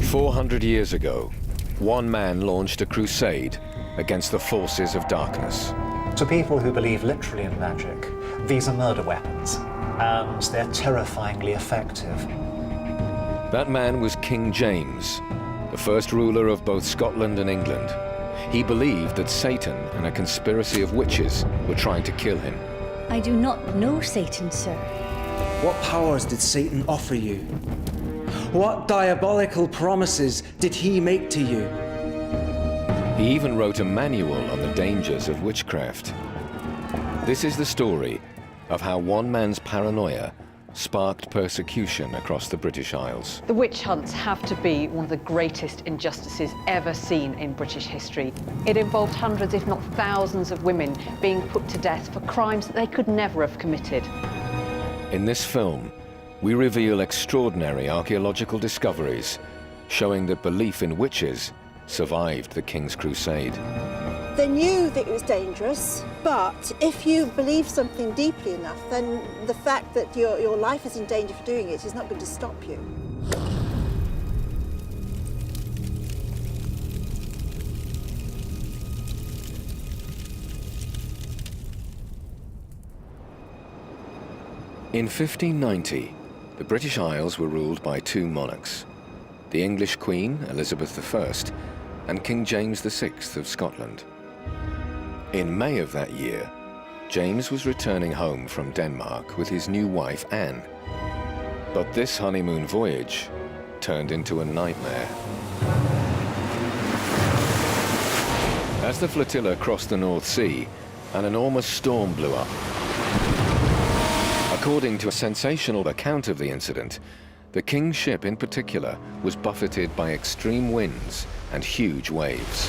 400 years ago, one man launched a crusade against the forces of darkness. To people who believe literally in magic, these are murder weapons, and they're terrifyingly effective. That man was King James, the first ruler of both Scotland and England. He believed that Satan and a conspiracy of witches were trying to kill him. I do not know Satan, sir. What powers did Satan offer you? What diabolical promises did he make to you? He even wrote a manual on the dangers of witchcraft. This is the story of how one man's paranoia sparked persecution across the British Isles. The witch hunts have to be one of the greatest injustices ever seen in British history. It involved hundreds, if not thousands, of women being put to death for crimes that they could never have committed. In this film, we reveal extraordinary archaeological discoveries showing that belief in witches survived the King's Crusade. They knew that it was dangerous, but if you believe something deeply enough, then the fact that your life is in danger for doing it is not going to stop you. In 1590, the British Isles were ruled by two monarchs, the English Queen, Elizabeth I, and King James VI of Scotland. In May of that year, James was returning home from Denmark with his new wife, Anne. But this honeymoon voyage turned into a nightmare. As the flotilla crossed the North Sea, an enormous storm blew up. According to a sensational account of the incident, the King's ship in particular was buffeted by extreme winds and huge waves.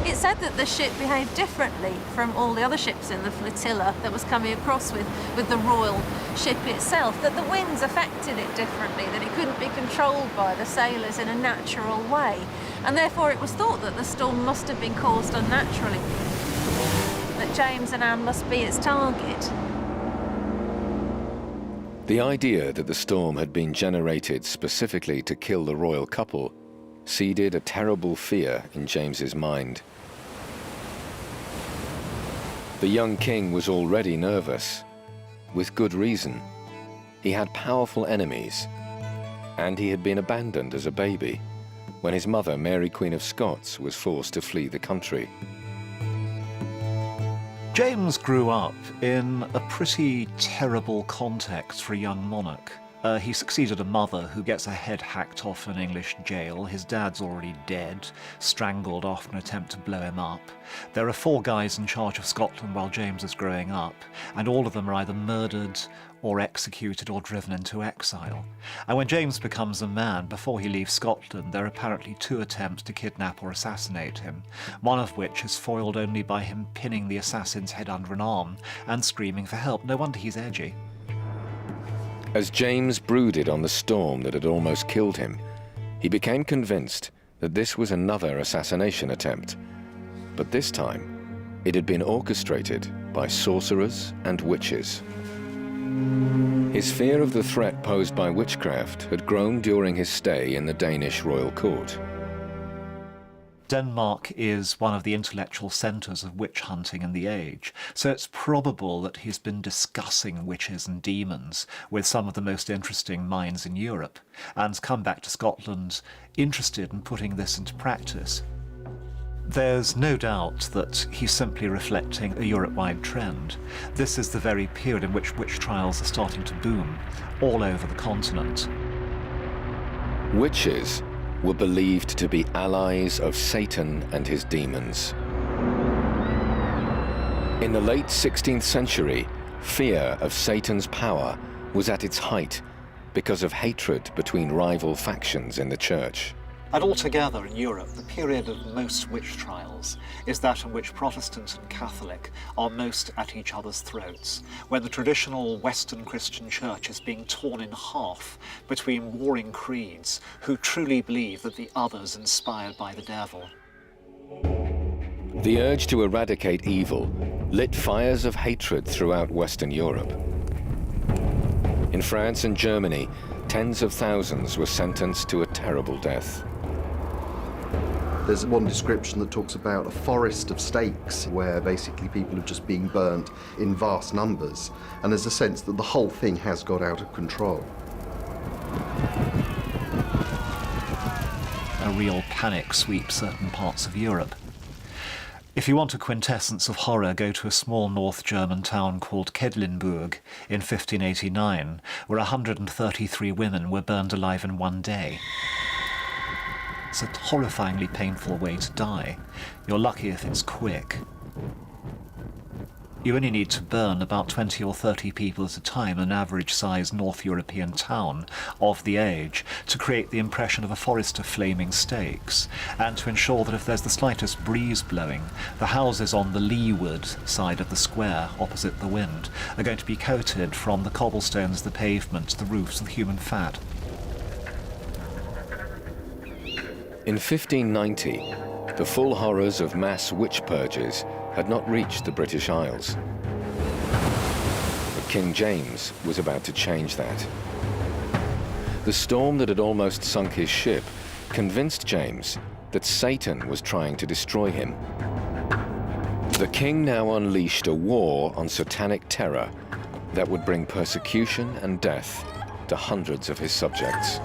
It said that the ship behaved differently from all the other ships in the flotilla that was coming across with the royal ship itself, that the winds affected it differently, that it couldn't be controlled by the sailors in a natural way, and therefore it was thought that the storm must have been caused unnaturally, that James and Anne must be its target. The idea that the storm had been generated specifically to kill the royal couple seeded a terrible fear in James's mind. The young king was already nervous, with good reason. He had powerful enemies, and he had been abandoned as a baby when his mother, Mary Queen of Scots, was forced to flee the country. James grew up in a pretty terrible context for a young monarch. He succeeded a mother who gets her head hacked off in an English jail. His dad's already dead, strangled after an attempt to blow him up. There are 4 guys in charge of Scotland while James is growing up, and all of them are either murdered or executed or driven into exile. And when James becomes a man, before he leaves Scotland, there are apparently 2 attempts to kidnap or assassinate him, one of which is foiled only by him pinning the assassin's head under an arm and screaming for help. No wonder he's edgy. As James brooded on the storm that had almost killed him, he became convinced that this was another assassination attempt. But this time, it had been orchestrated by sorcerers and witches. His fear of the threat posed by witchcraft had grown during his stay in the Danish royal court. Denmark is one of the intellectual centres of witch hunting in the age, so it's probable that he's been discussing witches and demons with some of the most interesting minds in Europe, and come back to Scotland interested in putting this into practice. There's no doubt that he's simply reflecting a Europe-wide trend. This is the very period in which witch trials are starting to boom all over the continent. Witches were believed to be allies of Satan and his demons. In the late 16th century, fear of Satan's power was at its height because of hatred between rival factions in the church. And altogether in Europe, the period of most witch trials is that in which Protestant and Catholic are most at each other's throats, when the traditional Western Christian church is being torn in half between warring creeds who truly believe that the other's inspired by the devil. The urge to eradicate evil lit fires of hatred throughout Western Europe. In France and Germany, tens of thousands were sentenced to a terrible death. There's one description that talks about a forest of stakes where basically people are just being burnt in vast numbers, and there's a sense that the whole thing has got out of control. A real panic sweeps certain parts of Europe. If you want a quintessence of horror, go to a small North German town called Quedlinburg in 1589, where 133 women were burned alive in one day. It's a horrifyingly painful way to die. You're lucky if it's quick. You only need to burn about 20 or 30 people at a time in an average-sized North European town of the age to create the impression of a forest of flaming stakes, and to ensure that if there's the slightest breeze blowing, the houses on the leeward side of the square, opposite the wind, are going to be coated from the cobblestones, the pavement, to the roofs with human fat. In 1590, the full horrors of mass witch purges had not reached the British Isles. But King James was about to change that. The storm that had almost sunk his ship convinced James that Satan was trying to destroy him. The king now unleashed a war on satanic terror that would bring persecution and death to hundreds of his subjects.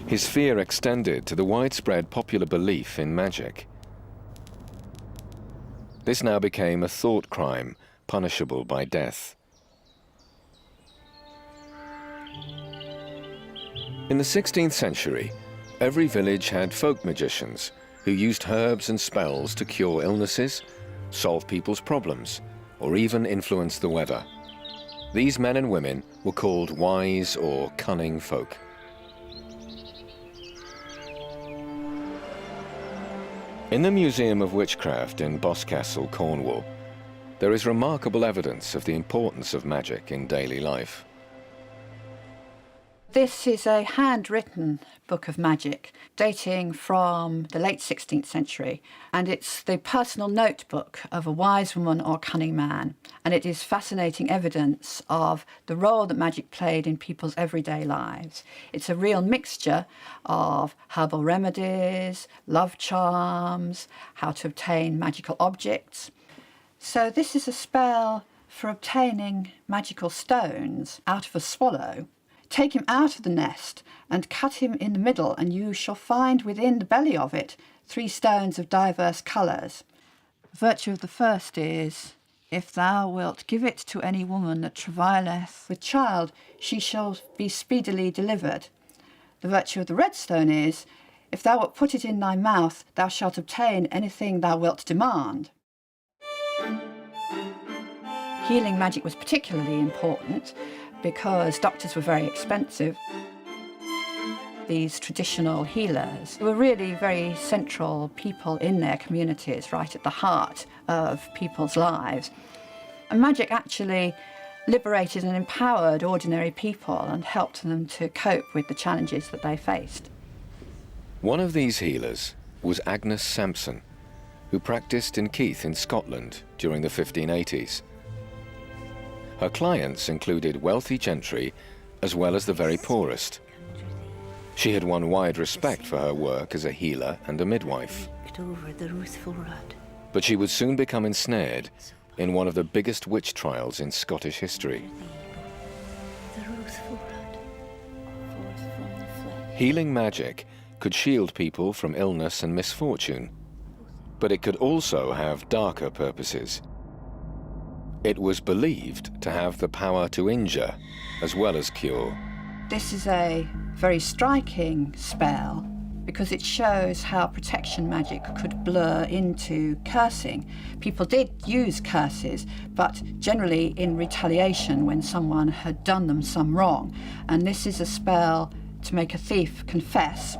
His fear extended to the widespread popular belief in magic. This now became a thought crime, punishable by death. In the 16th century, every village had folk magicians who used herbs and spells to cure illnesses, solve people's problems, or even influence the weather. These men and women were called wise or cunning folk. In the Museum of Witchcraft in Boscastle, Cornwall, there is remarkable evidence of the importance of magic in daily life. This is a handwritten book of magic dating from the late 16th century, and it's the personal notebook of a wise woman or cunning man, and it is fascinating evidence of the role that magic played in people's everyday lives. It's a real mixture of herbal remedies, love charms, how to obtain magical objects. So this is a spell for obtaining magical stones out of a swallow. Take him out of the nest and cut him in the middle, and you shall find within the belly of it 3 stones of diverse colours. The virtue of the first is, if thou wilt give it to any woman that travaileth with child, she shall be speedily delivered. The virtue of the red stone is, if thou wilt put it in thy mouth, thou shalt obtain anything thou wilt demand. Healing magic was particularly important because doctors were very expensive. These traditional healers were really very central people in their communities, right at the heart of people's lives. And magic actually liberated and empowered ordinary people and helped them to cope with the challenges that they faced. One of these healers was Agnes Sampson, who practiced in Keith in Scotland during the 1580s. Her clients included wealthy gentry as well as the very poorest. She had won wide respect for her work as a healer and a midwife. But she would soon become ensnared in one of the biggest witch trials in Scottish history. Healing magic could shield people from illness and misfortune, but it could also have darker purposes. It was believed to have the power to injure as well as cure. This is a very striking spell because it shows how protection magic could blur into cursing. People did use curses, but generally in retaliation when someone had done them some wrong. And this is a spell to make a thief confess.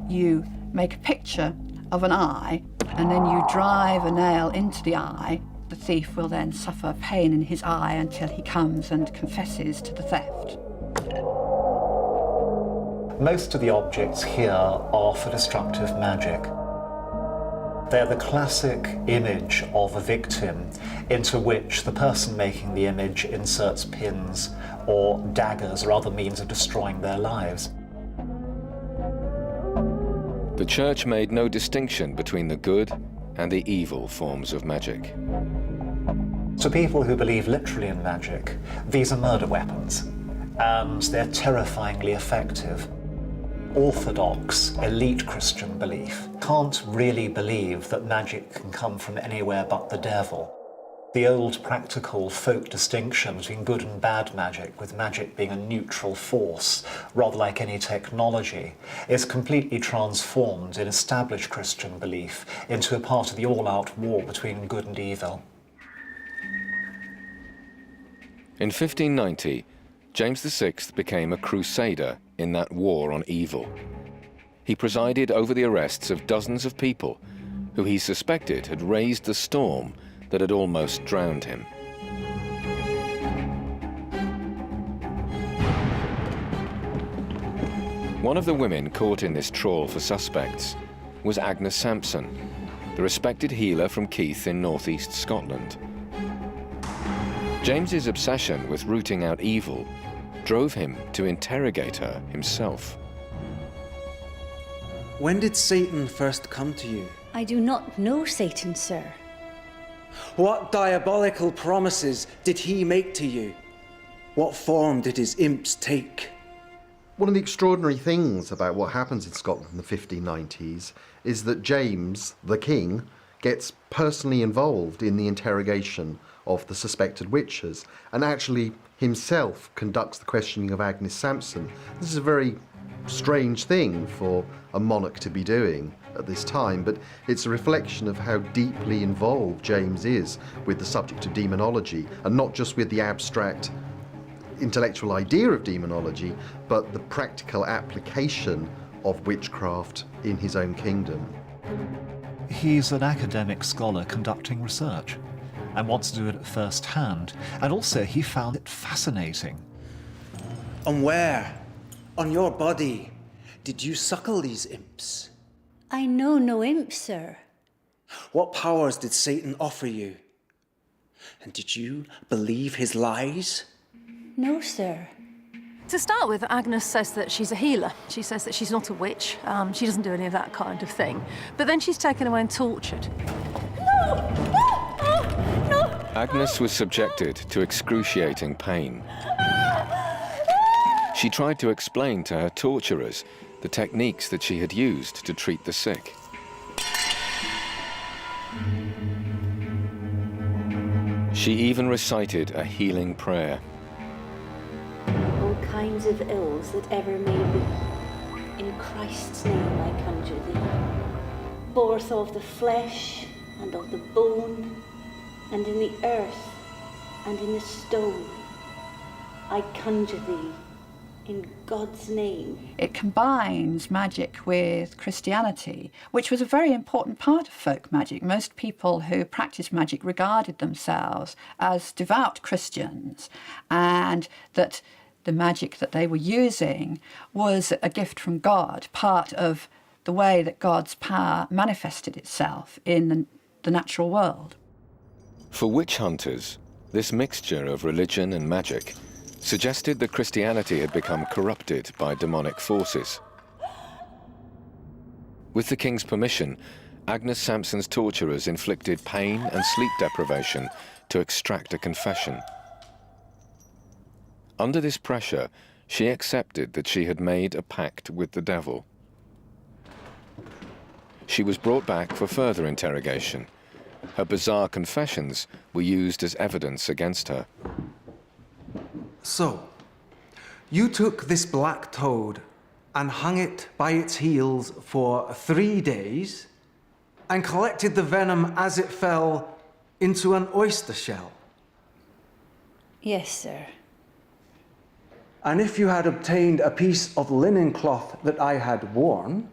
You make a picture of an eye, and then you drive a nail into the eye. The thief will then suffer pain in his eye until he comes and confesses to the theft. Most of the objects here are for destructive magic. They're the classic image of a victim into which the person making the image inserts pins or daggers or other means of destroying their lives. The Church made no distinction between the good and the evil forms of magic. To people who believe literally in magic, these are murder weapons, and they're terrifyingly effective. Orthodox, elite Christian belief can't really believe that magic can come from anywhere but the devil. The old practical folk distinction between good and bad magic, with magic being a neutral force, rather like any technology, is completely transformed in established Christian belief into a part of the all-out war between good and evil. In 1590, James VI became a crusader in that war on evil. He presided over the arrests of dozens of people who he suspected had raised the storm that had almost drowned him. One of the women caught in this trawl for suspects was Agnes Sampson, the respected healer from Keith in northeast Scotland. James's obsession with rooting out evil drove him to interrogate her himself. When did Satan first come to you? I do not know Satan, sir. What diabolical promises did he make to you? What form did his imps take? One of the extraordinary things about what happens in Scotland in the 1590s is that James, the king, gets personally involved in the interrogation of the suspected witches and actually himself conducts the questioning of Agnes Sampson. This is a very strange thing for a monarch to be doing at this time, but it's a reflection of how deeply involved James is with the subject of demonology, and not just with the abstract intellectual idea of demonology, but the practical application of witchcraft in his own kingdom. He's an academic scholar conducting research and wants to do it at first hand, and also he found it fascinating. And where, on your body, did you suckle these imps? I know no imp, sir. What powers did Satan offer you? And did you believe his lies? No, sir. To start with, Agnes says that she's a healer. She says that she's not a witch. She doesn't do any of that kind of thing. But then she's taken away and tortured. No! No! Agnes was subjected to excruciating pain. She tried to explain to her torturers the techniques that she had used to treat the sick. She even recited a healing prayer. All kinds of ills that ever may be, in Christ's name I conjure thee. Both of the flesh and of the bone, and in the earth and in the stone, I conjure thee in God's name. It combines magic with Christianity, which was a very important part of folk magic. Most people who practiced magic regarded themselves as devout Christians, and that the magic that they were using was a gift from God, part of the way that God's power manifested itself in the natural world. For witch hunters, this mixture of religion and magic suggested that Christianity had become corrupted by demonic forces. With the king's permission, Agnes Sampson's torturers inflicted pain and sleep deprivation to extract a confession. Under this pressure, she accepted that she had made a pact with the devil. She was brought back for further interrogation. Her bizarre confessions were used as evidence against her. So, you took this black toad and hung it by its heels for 3 days and collected the venom as it fell into an oyster shell. Yes, sir. And if you had obtained a piece of linen cloth that I had worn,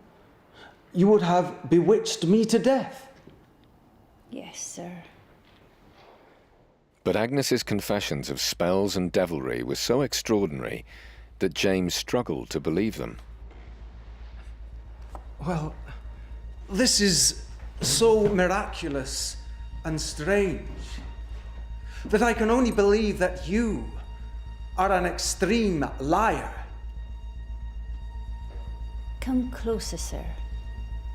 you would have bewitched me to death. Yes, sir. But Agnes's confessions of spells and devilry were so extraordinary that James struggled to believe them. Well, this is so miraculous and strange that I can only believe that you are an extreme liar. Come closer, sir.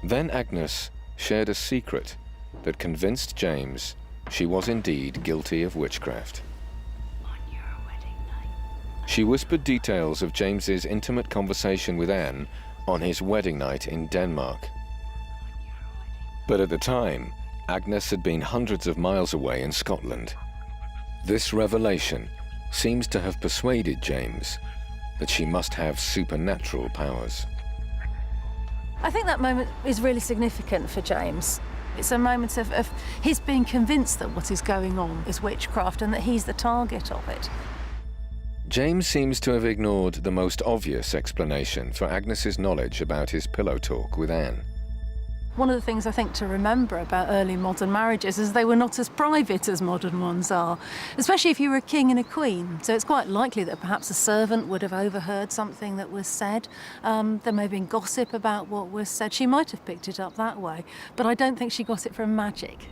Then Agnes shared a secret that convinced James she was indeed guilty of witchcraft. On your wedding night. She whispered details of James's intimate conversation with Anne on his wedding night in Denmark. But at the time, Agnes had been hundreds of miles away in Scotland. This revelation seems to have persuaded James that she must have supernatural powers. I think that moment is really significant for James. It's a moment of his being convinced that what is going on is witchcraft and that he's the target of it. James seems to have ignored the most obvious explanation for Agnes's knowledge about his pillow talk with Anne. One of the things I think to remember about early modern marriages is they were not as private as modern ones are, especially if you were a king and a queen. So it's quite likely that perhaps a servant would have overheard something that was said. There may have been gossip about what was said. She might have picked it up that way, but I don't think she got it from magic.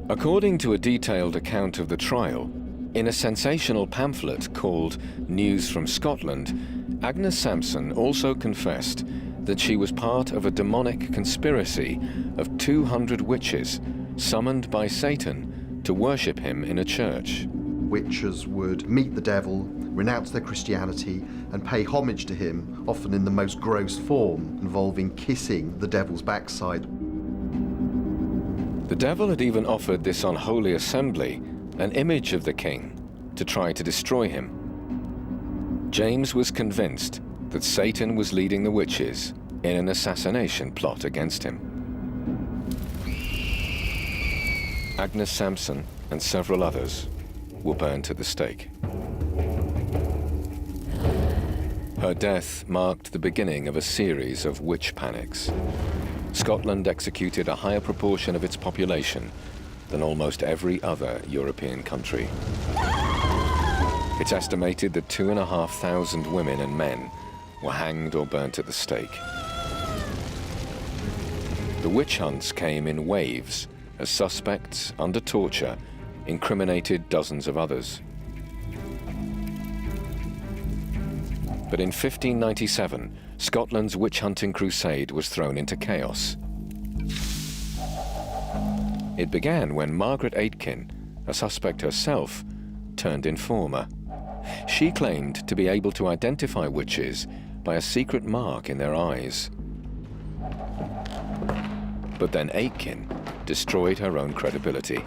According to a detailed account of the trial, in a sensational pamphlet called News from Scotland, Agnes Sampson also confessed that she was part of a demonic conspiracy of 200 witches summoned by Satan to worship him in a church. Witches would meet the devil, renounce their Christianity, and pay homage to him, often in the most gross form, involving kissing the devil's backside. The devil had even offered this unholy assembly an image of the king to try to destroy him. James was convinced that Satan was leading the witches in an assassination plot against him. Agnes Sampson and several others were burned at the stake. Her death marked the beginning of a series of witch panics. Scotland executed a higher proportion of its population than almost every other European country. It's estimated that 2,500 women and men were hanged or burnt at the stake. The witch hunts came in waves as suspects, under torture, incriminated dozens of others. But in 1597, Scotland's witch-hunting crusade was thrown into chaos. It began when Margaret Aitken, a suspect herself, turned informer. She claimed to be able to identify witches by a secret mark in their eyes. But then Aitken destroyed her own credibility.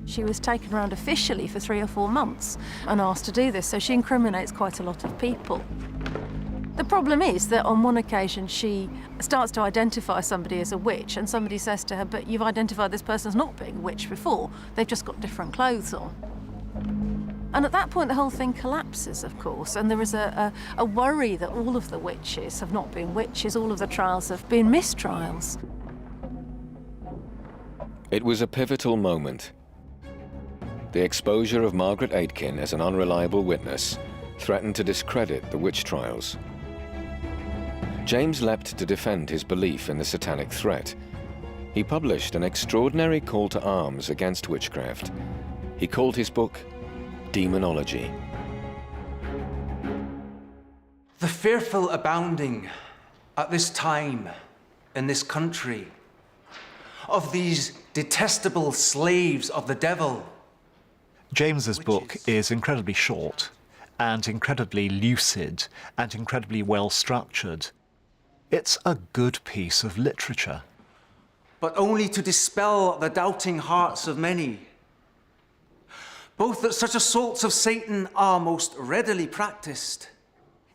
She was taken around officially for 3 or 4 months and asked to do this, so she incriminates quite a lot of people. The problem is that on one occasion she starts to identify somebody as a witch, and somebody says to her, but you've identified this person as not being a witch before, they've just got different clothes on. And at that point the whole thing collapses, of course, and there is a worry that all of the witches have not been witches, all of the trials have been mistrials. It was a pivotal moment. The exposure of Margaret Aitken as an unreliable witness threatened to discredit the witch trials. James leapt to defend his belief in the satanic threat. He published an extraordinary call to arms against witchcraft. He called his book Demonology. The fearful abounding at this time in this country of these detestable slaves of the devil. James's book is incredibly short and incredibly lucid and incredibly well structured. It's a good piece of literature. But only to dispel the doubting hearts of many. Both that such assaults of Satan are most readily practiced.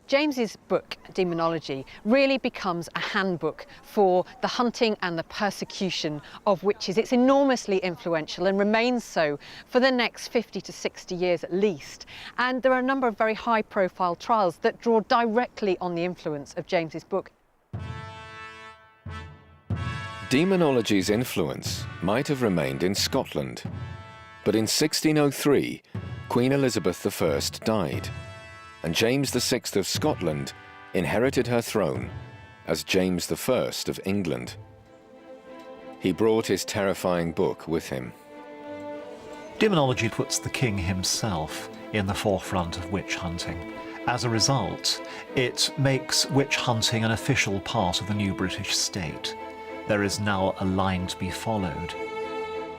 James's book, Demonology, really becomes a handbook for the hunting and the persecution of witches. It's enormously influential and remains so for the next 50 to 60 years at least. And there are a number of very high-profile trials that draw directly on the influence of James's book. Demonology's influence might have remained in Scotland, but in 1603, Queen Elizabeth I died, and James VI of Scotland inherited her throne as James I of England. He brought his terrifying book with him. Demonology puts the king himself in the forefront of witch hunting. As a result, it makes witch hunting an official part of the new British state. There is now a line to be followed.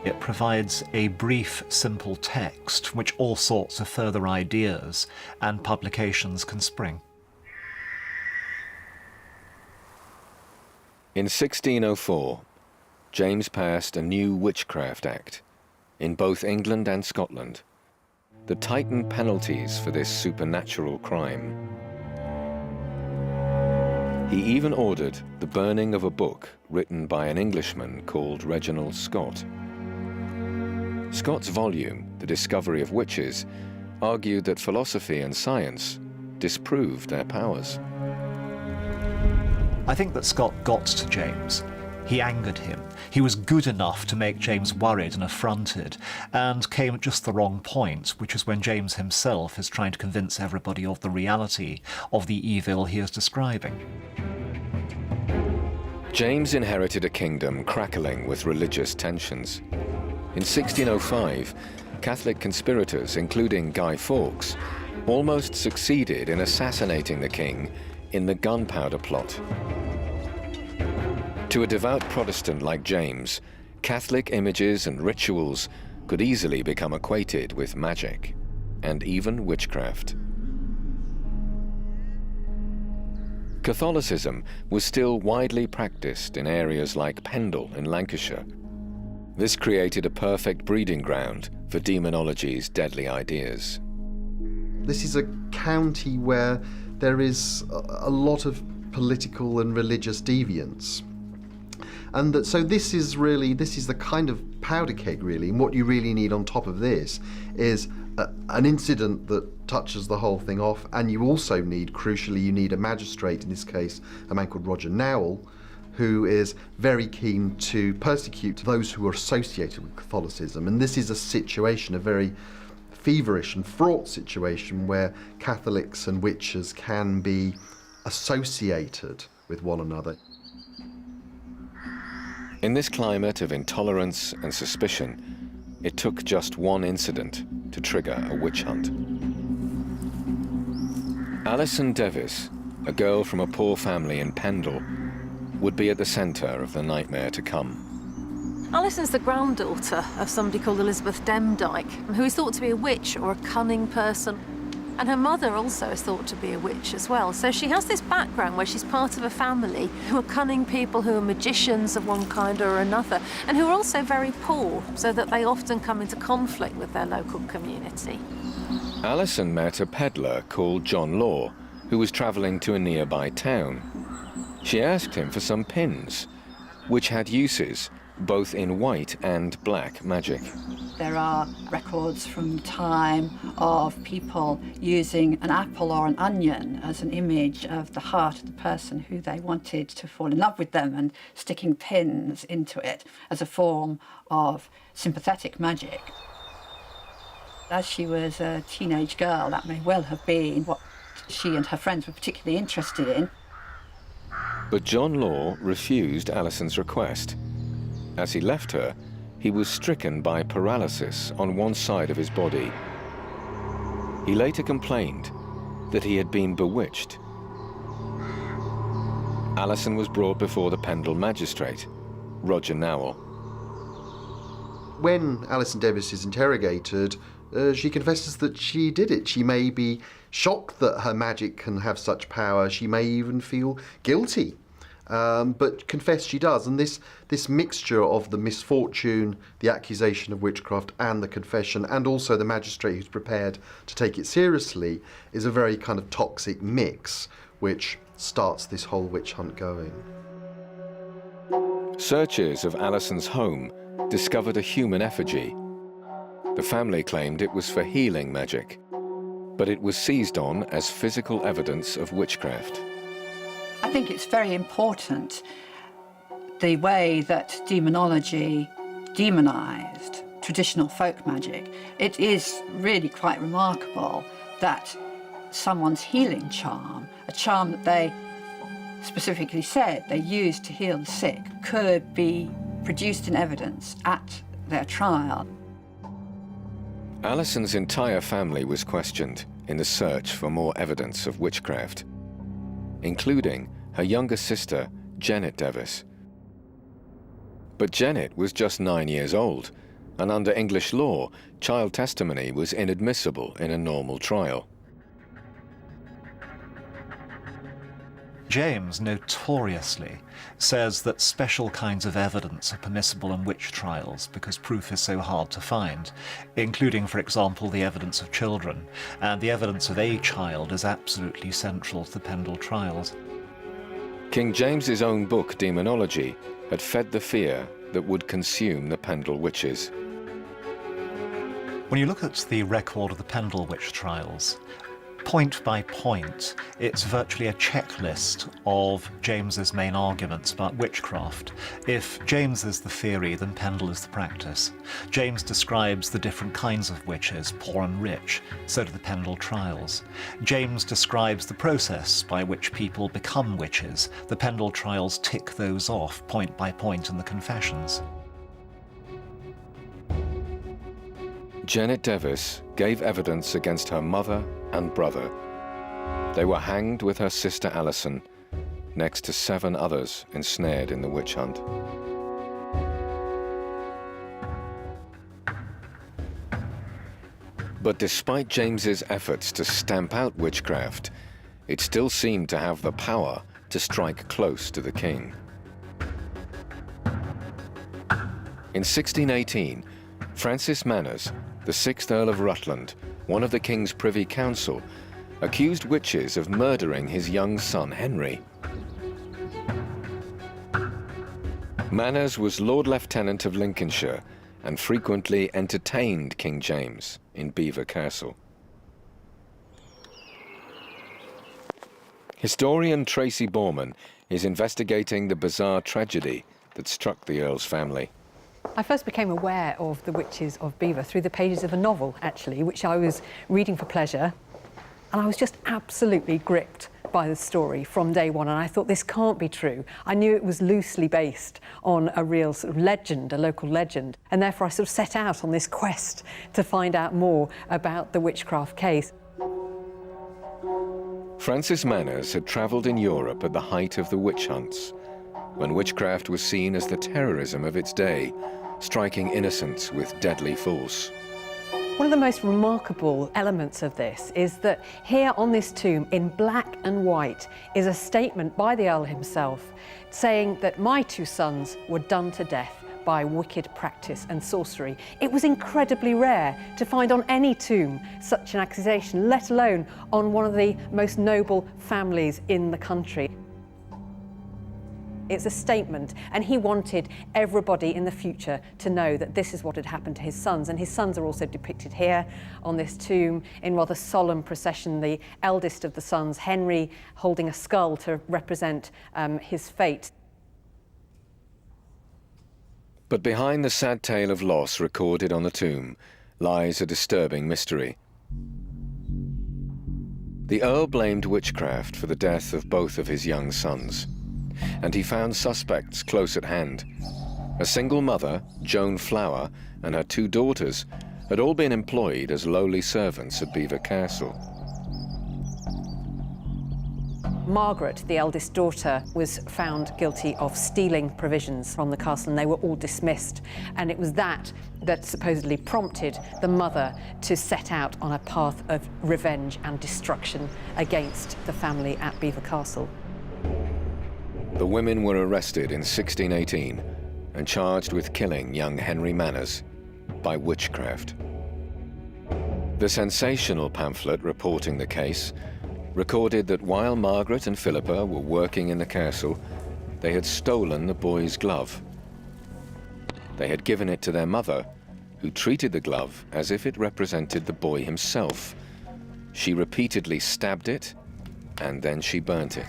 It provides a brief, simple text from which all sorts of further ideas and publications can spring. In 1604, James passed a new Witchcraft Act in both England and Scotland that tightened penalties for this supernatural crime. He even ordered the burning of a book written by an Englishman called Reginald Scott. Scott's volume, The Discovery of Witches, argued that philosophy and science disproved their powers. I think that Scott got to James. He angered him. He was good enough to make James worried and affronted, and came at just the wrong point, which is when James himself is trying to convince everybody of the reality of the evil he is describing. James inherited a kingdom crackling with religious tensions. In 1605, Catholic conspirators, including Guy Fawkes, almost succeeded in assassinating the king in the Gunpowder Plot. To a devout Protestant like James, Catholic images and rituals could easily become equated with magic and even witchcraft. Catholicism was still widely practiced in areas like Pendle in Lancashire. This created a perfect breeding ground for demonology's deadly ideas. This is a county where there is a lot of political and religious deviance. And so this is the kind of powder keg, really. And what you really need on top of this is an incident that touches the whole thing off. And you also need, crucially, you need a magistrate, in this case, a man called Roger Nowell, who is very keen to persecute those who are associated with Catholicism. And this is a situation, a very feverish and fraught situation, where Catholics and witches can be associated with one another. In this climate of intolerance and suspicion, it took just one incident to trigger a witch hunt. Alison Devis, a girl from a poor family in Pendle, would be at the centre of the nightmare to come. Alison's the granddaughter of somebody called Elizabeth Demdike, who is thought to be a witch or a cunning person. And her mother also is thought to be a witch as well. So she has this background where she's part of a family who are cunning people, who are magicians of one kind or another, and who are also very poor, so that they often come into conflict with their local community. Alison met a peddler called John Law, who was travelling to a nearby town. She asked him for some pins, which had uses both in white and black magic. There are records from time of people using an apple or an onion as an image of the heart of the person who they wanted to fall in love with them, and sticking pins into it as a form of sympathetic magic. As she was a teenage girl, that may well have been what she and her friends were particularly interested in. But John Law refused Alison's request. As he left her, he was stricken by paralysis on one side of his body. He later complained that he had been bewitched. Alison was brought before the Pendle magistrate, Roger Nowell. When Alison Devis is interrogated, she confesses that she did it. She may be shocked that her magic can have such power. She may even feel guilty. But confess she does. And this mixture of the misfortune, the accusation of witchcraft, and the confession, and also the magistrate who's prepared to take it seriously, is a very kind of toxic mix which starts this whole witch hunt going. Searchers of Alison's home discovered a human effigy. The family claimed it was for healing magic, but it was seized on as physical evidence of witchcraft. I think it's very important the way that demonology demonised traditional folk magic. It is really quite remarkable that someone's healing charm, a charm that they specifically said they used to heal the sick, could be produced in evidence at their trial. Alison's entire family was questioned in the search for more evidence of witchcraft, including her younger sister, Janet Devis. But Janet was just 9 years old, and under English law, child testimony was inadmissible in a normal trial. James notoriously says that special kinds of evidence are permissible in witch trials because proof is so hard to find, including, for example, the evidence of children, and the evidence of a child is absolutely central to the Pendle trials. King James's own book, Demonology, had fed the fear that would consume the Pendle witches. When you look at the record of the Pendle witch trials, point by point, it's virtually a checklist of James's main arguments about witchcraft. If James is the theory, then Pendle is the practice. James describes the different kinds of witches, poor and rich, so do the Pendle trials. James describes the process by which people become witches. The Pendle trials tick those off point by point in the confessions. Janet Devis gave evidence against her mother and brother. They were hanged with her sister Alison, next to 7 others ensnared in the witch hunt. But despite James's efforts to stamp out witchcraft, it still seemed to have the power to strike close to the king. In 1618, Francis Manners, the 6th Earl of Rutland, one of the king's privy council, accused witches of murdering his young son Henry. Manners was Lord Lieutenant of Lincolnshire and frequently entertained King James in Belvoir Castle. Historian Tracy Borman is investigating the bizarre tragedy that struck the Earl's family. I first became aware of the witches of Belvoir through the pages of a novel, actually, which I was reading for pleasure, and I was just absolutely gripped by the story from day one, and I thought, this can't be true. I knew it was loosely based on a real sort of legend, a local legend, and therefore I sort of set out on this quest to find out more about the witchcraft case. Francis Manners had travelled in Europe at the height of the witch hunts, when witchcraft was seen as the terrorism of its day, striking innocents with deadly force. One of the most remarkable elements of this is that here on this tomb, in black and white, is a statement by the Earl himself saying that my 2 sons were done to death by wicked practice and sorcery. It was incredibly rare to find on any tomb such an accusation, let alone on one of the most noble families in the country. It's a statement, and he wanted everybody in the future to know that this is what had happened to his sons, and his sons are also depicted here on this tomb in rather solemn procession. The eldest of the sons, Henry, holding a skull to represent his fate. But behind the sad tale of loss recorded on the tomb lies a disturbing mystery. The Earl blamed witchcraft for the death of both of his young sons, and he found suspects close at hand. A single mother, Joan Flower, and her 2 daughters had all been employed as lowly servants at Belvoir Castle. Margaret, the eldest daughter, was found guilty of stealing provisions from the castle, and they were all dismissed. And it was that supposedly prompted the mother to set out on a path of revenge and destruction against the family at Belvoir Castle. The women were arrested in 1618 and charged with killing young Henry Manners by witchcraft. The sensational pamphlet reporting the case recorded that while Margaret and Philippa were working in the castle, they had stolen the boy's glove. They had given it to their mother, who treated the glove as if it represented the boy himself. She repeatedly stabbed it, and then she burnt it.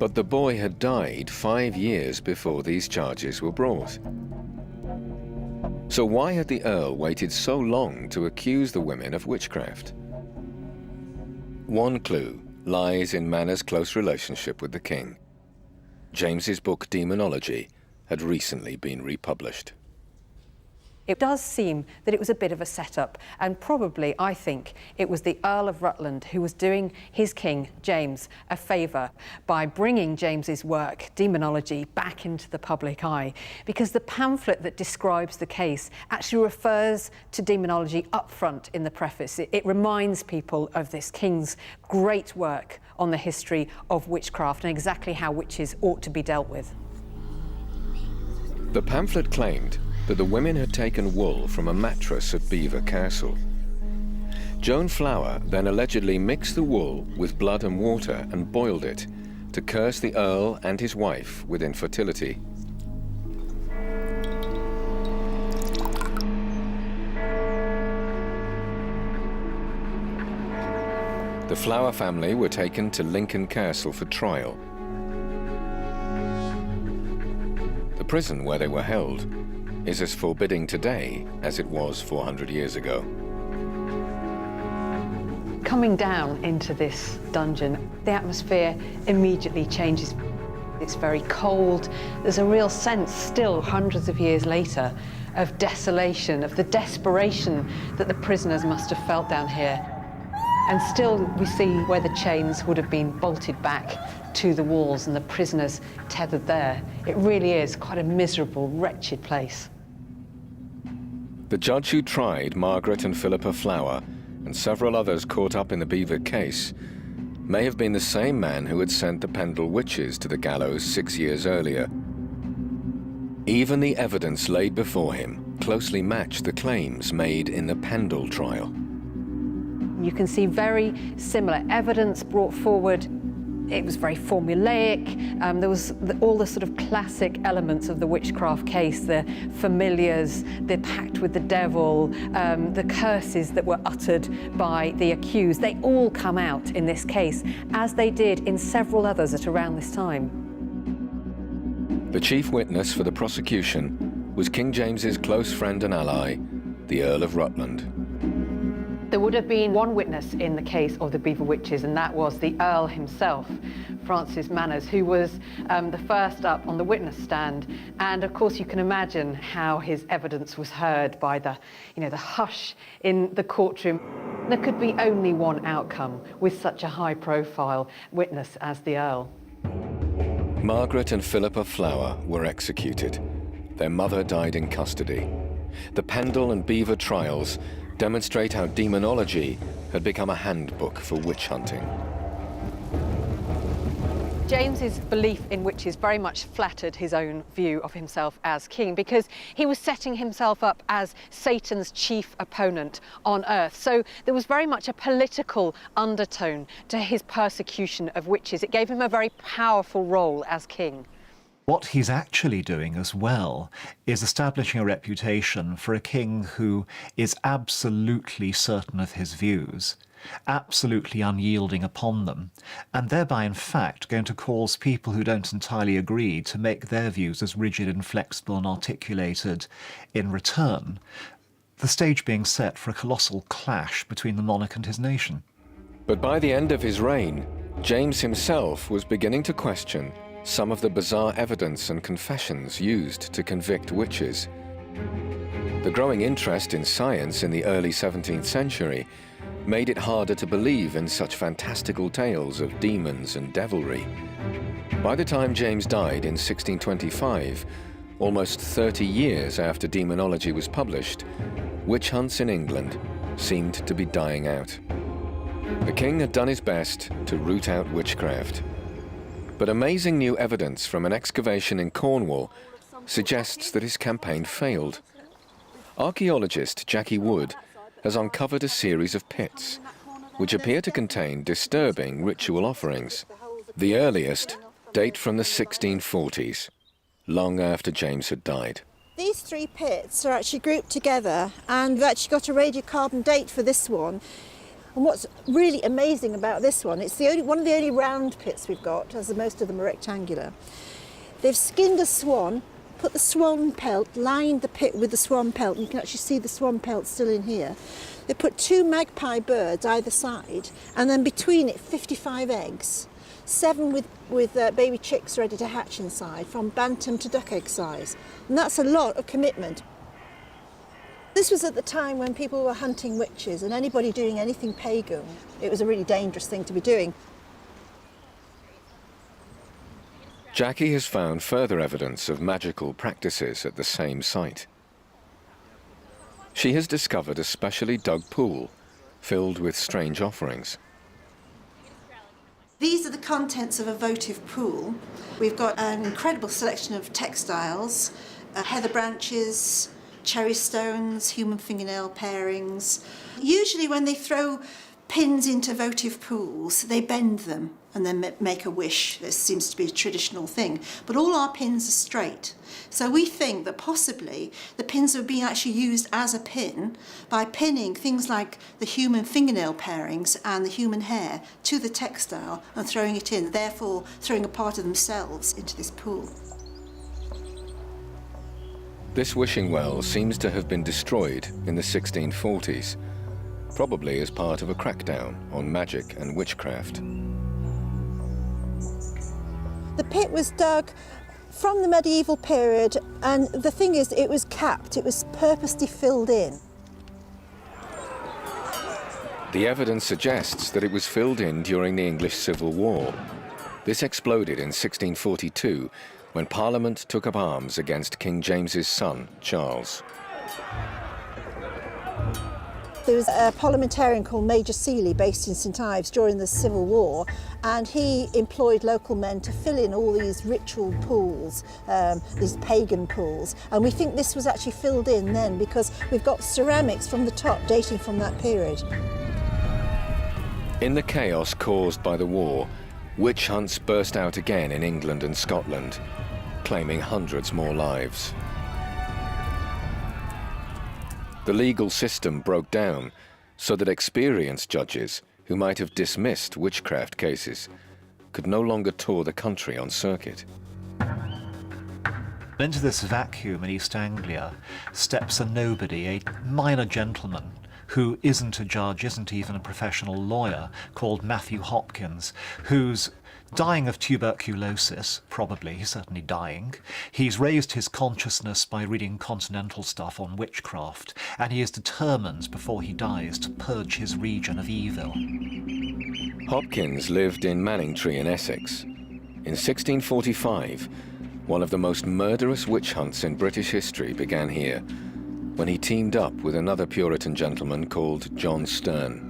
But the boy had died 5 years before these charges were brought. So why had the Earl waited so long to accuse the women of witchcraft? One clue lies in Manners' close relationship with the king. James's book Demonology had recently been republished. It does seem that it was a bit of a setup, and probably, I think, it was the Earl of Rutland who was doing his king, James, a favour by bringing James's work, Demonology, back into the public eye, because the pamphlet that describes the case actually refers to demonology up front in the preface. It reminds people of this king's great work on the history of witchcraft and exactly how witches ought to be dealt with. The pamphlet claimed that the women had taken wool from a mattress at Belvoir Castle. Joan Flower then allegedly mixed the wool with blood and water and boiled it to curse the Earl and his wife with infertility. The Flower family were taken to Lincoln Castle for trial. The prison where they were held is as forbidding today as it was 400 years ago. Coming down into this dungeon, the atmosphere immediately changes. It's very cold. There's a real sense still, hundreds of years later, of desolation, of the desperation that the prisoners must have felt down here. And still we see where the chains would have been bolted back to the walls and the prisoners tethered there. It really is quite a miserable, wretched place. The judge who tried Margaret and Philippa Flower and several others caught up in the Belvoir case may have been the same man who had sent the Pendle witches to the gallows 6 years earlier. Even the evidence laid before him closely matched the claims made in the Pendle trial. You can see very similar evidence brought forward. It was very formulaic. There was all the sort of classic elements of the witchcraft case, the familiars, the pact with the devil, the curses that were uttered by the accused. They all come out in this case, as they did in several others at around this time. The chief witness for the prosecution was King James's close friend and ally, the Earl of Rutland. There would have been one witness in the case of the Belvoir witches, and that was the Earl himself, Francis Manners, who was the first up on the witness stand. And of course you can imagine how his evidence was heard by the hush in the courtroom. There could be only one outcome with such a high-profile witness as the Earl. Margaret and Philippa Flower were executed. Their mother died in custody. The Pendle and Belvoir trials demonstrate how demonology had become a handbook for witch hunting. James's belief in witches very much flattered his own view of himself as king, because he was setting himself up as Satan's chief opponent on earth. So there was very much a political undertone to his persecution of witches. It gave him a very powerful role as king. What he's actually doing as well is establishing a reputation for a king who is absolutely certain of his views, absolutely unyielding upon them, and thereby, in fact, going to cause people who don't entirely agree to make their views as rigid and flexible and articulated in return, the stage being set for a colossal clash between the monarch and his nation. But by the end of his reign, James himself was beginning to question some of the bizarre evidence and confessions used to convict witches. The growing interest in science in the early 17th century made it harder to believe in such fantastical tales of demons and devilry. By the time James died in 1625, almost 30 years after Demonology was published, witch hunts in England seemed to be dying out. The king had done his best to root out witchcraft. But amazing new evidence from an excavation in Cornwall suggests that his campaign failed. Archaeologist Jackie Wood has uncovered a series of pits, which appear to contain disturbing ritual offerings. The earliest date from the 1640s, long after James had died. These three pits are actually grouped together, and we've actually got a radiocarbon date for this one. And what's really amazing about this one, it's one of the only round pits we've got, as most of them are rectangular. They've skinned a swan, put the swan pelt, lined the pit with the swan pelt, and you can actually see the swan pelt still in here. They put 2 magpie birds either side, and then between it 55 eggs. 7 with baby chicks ready to hatch inside, from bantam to duck egg size. And that's a lot of commitment. This was at the time when people were hunting witches, and anybody doing anything pagan, it was a really dangerous thing to be doing. Jackie has found further evidence of magical practices at the same site. She has discovered a specially dug pool filled with strange offerings. These are the contents of a votive pool. We've got an incredible selection of textiles, heather branches, cherry stones, human fingernail parings. Usually when they throw pins into votive pools, they bend them and then make a wish. This seems to be a traditional thing. But all our pins are straight. So we think that possibly the pins are being actually used as a pin by pinning things like the human fingernail parings and the human hair to the textile and throwing it in, therefore throwing a part of themselves into this pool. This wishing well seems to have been destroyed in the 1640s, probably as part of a crackdown on magic and witchcraft. The pit was dug from the medieval period, and the thing is, it was capped, it was purposely filled in. The evidence suggests that it was filled in during the English Civil War. This exploded in 1642 when Parliament took up arms against King James's son, Charles. There was a parliamentarian called Major Seeley based in St Ives during the Civil War, and he employed local men to fill in all these ritual pools, these pagan pools, and we think this was actually filled in then because we've got ceramics from the top dating from that period. In the chaos caused by the war, witch hunts burst out again in England and Scotland, claiming hundreds more lives. The legal system broke down so that experienced judges who might have dismissed witchcraft cases could no longer tour the country on circuit. Into this vacuum in East Anglia steps a nobody, a minor gentleman, who isn't a judge, isn't even a professional lawyer, called Matthew Hopkins, who's dying of tuberculosis, probably, he's certainly dying. He's raised his consciousness by reading continental stuff on witchcraft, and he is determined before he dies to purge his region of evil. Hopkins lived in Manningtree in Essex. In 1645, one of the most murderous witch hunts in British history began here, when he teamed up with another Puritan gentleman called John Sterne.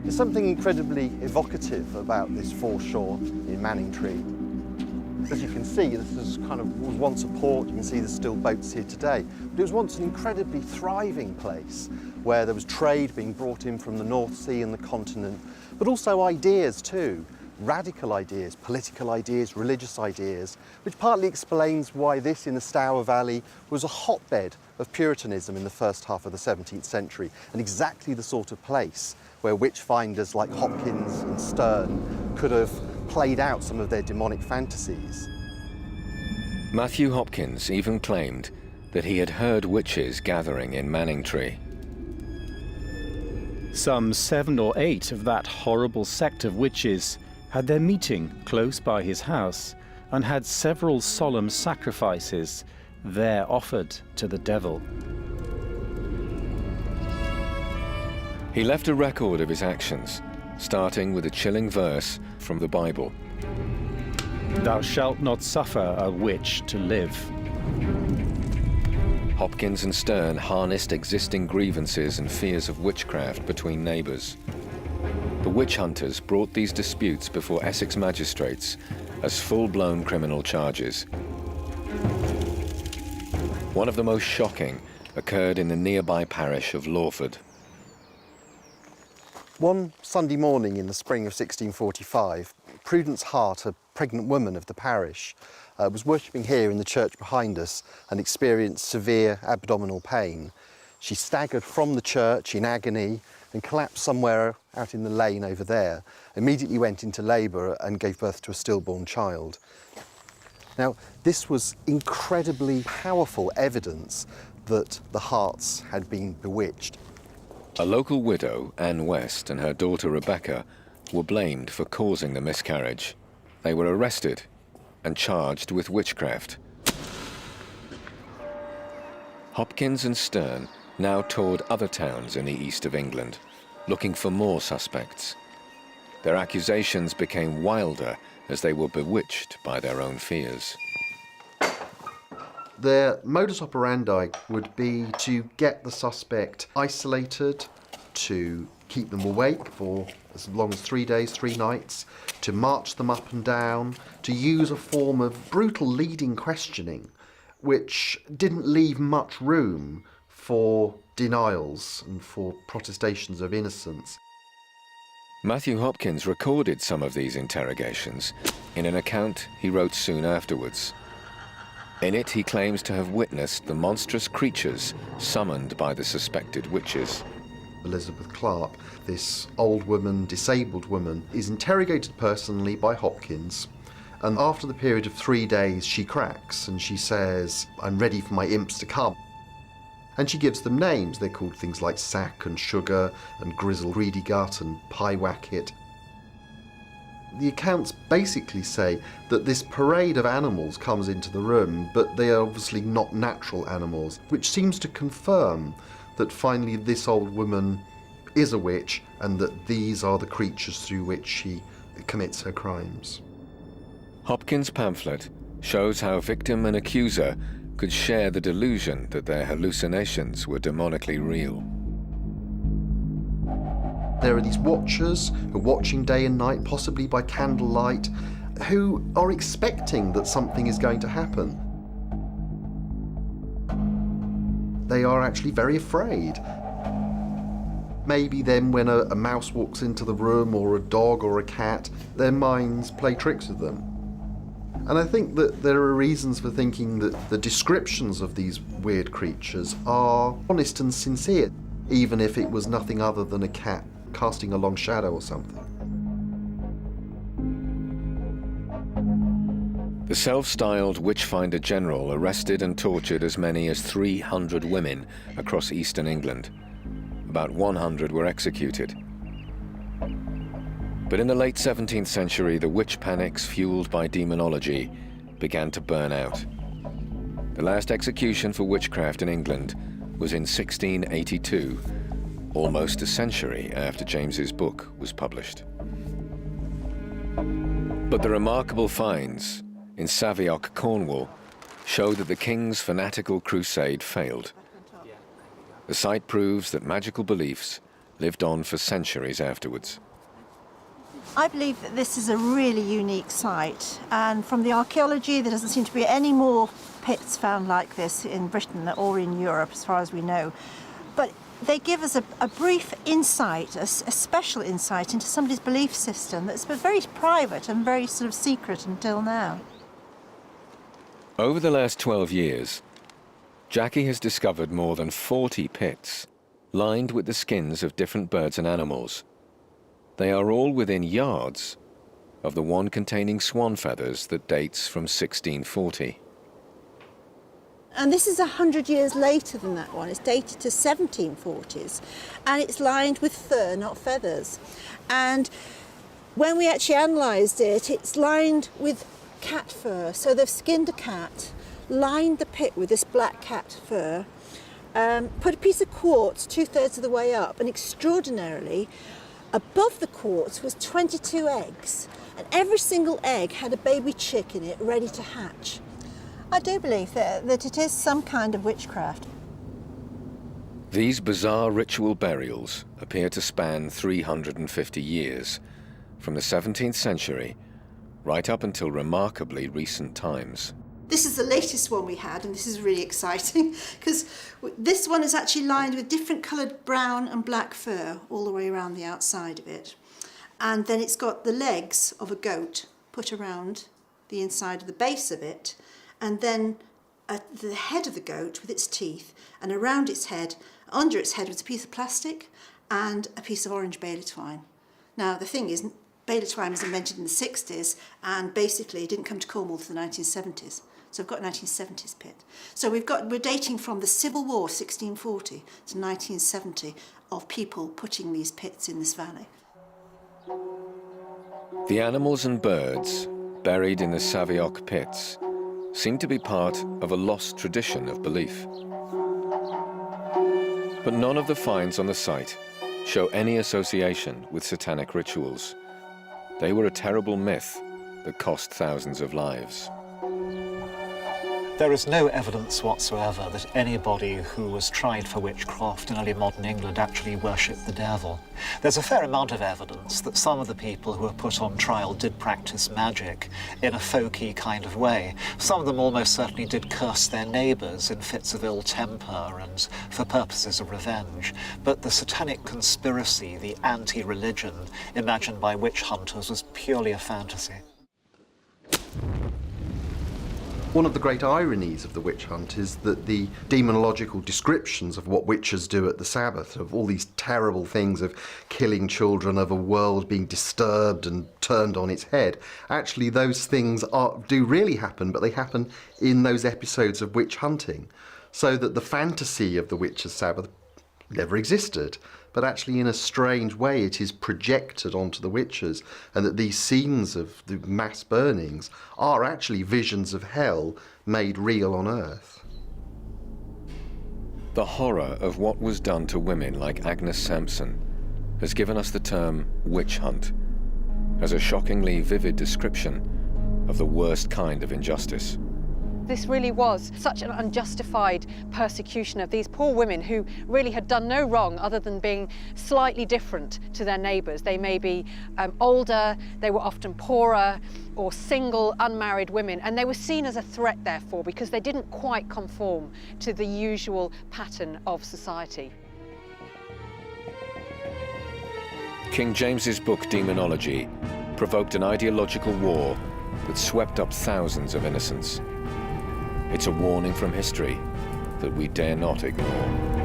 There's something incredibly evocative about this foreshore in Manningtree. As you can see, this was once a port. You can see there's still boats here today. But it was once an incredibly thriving place where there was trade being brought in from the North Sea and the continent, but also ideas too. Radical ideas, political ideas, religious ideas, which partly explains why this in the Stour Valley was a hotbed of Puritanism in the first half of the 17th century, and exactly the sort of place where witch-finders like Hopkins and Sterne could have played out some of their demonic fantasies. Matthew Hopkins even claimed that he had heard witches gathering in Manningtree. Some 7 or 8 of that horrible sect of witches had their meeting close by his house and had several solemn sacrifices there offered to the devil. He left a record of his actions, starting with a chilling verse from the Bible. Thou shalt not suffer a witch to live. Hopkins and Sterne harnessed existing grievances and fears of witchcraft between neighbours. The witch hunters brought these disputes before Essex magistrates as full-blown criminal charges. One of the most shocking occurred in the nearby parish of Lawford. One Sunday morning in the spring of 1645, Prudence Hart, a pregnant woman of the parish, was worshipping here in the church behind us and experienced severe abdominal pain. She staggered from the church in agony and collapsed somewhere out in the lane over there, immediately went into labour and gave birth to a stillborn child. Now, this was incredibly powerful evidence that the Harts had been bewitched. A local widow, Anne West, and her daughter Rebecca were blamed for causing the miscarriage. They were arrested and charged with witchcraft. Hopkins and Stern now toured other towns in the east of England, looking for more suspects. Their accusations became wilder as they were bewitched by their own fears. Their modus operandi would be to get the suspect isolated, to keep them awake for as long as 3 days, 3 nights, to march them up and down, to use a form of brutal leading questioning, which didn't leave much room for denials and for protestations of innocence. Matthew Hopkins recorded some of these interrogations in an account he wrote soon afterwards. In it, he claims to have witnessed the monstrous creatures summoned by the suspected witches. Elizabeth Clark, this old woman, disabled woman, is interrogated personally by Hopkins, and after the period of 3 days she cracks and she says, "I'm ready for my imps to come." And she gives them names. They're called things like Sack and Sugar and Grizzle Greedy Gut and Pie Wacket. The accounts basically say that this parade of animals comes into the room, but they are obviously not natural animals, which seems to confirm that finally this old woman is a witch and that these are the creatures through which she commits her crimes. Hopkins' pamphlet shows how victim and accuser could share the delusion that their hallucinations were demonically real. There are these watchers who are watching day and night, possibly by candlelight, who are expecting that something is going to happen. They are actually very afraid. Maybe then when a mouse walks into the room, or a dog or a cat, their minds play tricks with them. And I think that there are reasons for thinking that the descriptions of these weird creatures are honest and sincere, even if it was nothing other than a cat casting a long shadow or something. The self-styled Witchfinder General arrested and tortured as many as 300 women across eastern England. About 100 were executed. But in the late 17th century, the witch panics fueled by demonology began to burn out. The last execution for witchcraft in England was in 1682, almost a century after James's book was published. But the remarkable finds in Savioch, Cornwall, show that the king's fanatical crusade failed. The site proves that magical beliefs lived on for centuries afterwards. I believe that this is a really unique site, and from the archaeology there doesn't seem to be any more pits found like this in Britain or in Europe as far as we know. But they give us a brief insight, a special insight into somebody's belief system that's been very private and very sort of secret until now. Over the last 12 years, Jackie has discovered more than 40 pits lined with the skins of different birds and animals. They are all within yards of the one containing swan feathers that dates from 1640. And this is 100 years later than that one. It's dated to 1740s, and it's lined with fur, not feathers. And when we actually analysed it, it's lined with cat fur. So they've skinned a cat, lined the pit with this black cat fur, put a piece of quartz 2/3 of the way up, and extraordinarily, above the quartz was 22 eggs, and every single egg had a baby chick in it ready to hatch. I do believe that it is some kind of witchcraft. These bizarre ritual burials appear to span 350 years, from the 17th century right up until remarkably recent times. This is the latest one we had, and this is really exciting because this one is actually lined with different coloured brown and black fur all the way around the outside of it. And then it's got the legs of a goat put around the inside of the base of it, and then at the head of the goat with its teeth, and around its head, under its head was a piece of plastic and a piece of orange baler twine. Now the thing is, baler twine was invented in the 60s and basically it didn't come to Cornwall until the 1970s. So we've got a 1970s pit. So we're dating from the Civil War, 1640, to 1970, of people putting these pits in this valley. The animals and birds buried in the Savioc pits seem to be part of a lost tradition of belief. But none of the finds on the site show any association with satanic rituals. They were a terrible myth that cost thousands of lives. There is no evidence whatsoever that anybody who was tried for witchcraft in early modern England actually worshipped the devil. There's a fair amount of evidence that some of the people who were put on trial did practice magic in a folky kind of way. Some of them almost certainly did curse their neighbours in fits of ill temper and for purposes of revenge. But the satanic conspiracy, the anti-religion imagined by witch hunters, was purely a fantasy. One of the great ironies of the witch hunt is that the demonological descriptions of what witches do at the Sabbath, of all these terrible things of killing children, of a world being disturbed and turned on its head, actually those things do really happen, but they happen in those episodes of witch hunting. So that the fantasy of the witch's Sabbath never existed, but actually in a strange way it is projected onto the witches, and that these scenes of the mass burnings are actually visions of hell made real on earth. The horror of what was done to women like Agnes Sampson has given us the term witch hunt as a shockingly vivid description of the worst kind of injustice. This really was such an unjustified persecution of these poor women who really had done no wrong other than being slightly different to their neighbours. They may be older, they were often poorer, or single, unmarried women, and they were seen as a threat, therefore, because they didn't quite conform to the usual pattern of society. King James's book Demonology provoked an ideological war that swept up thousands of innocents. It's a warning from history that we dare not ignore.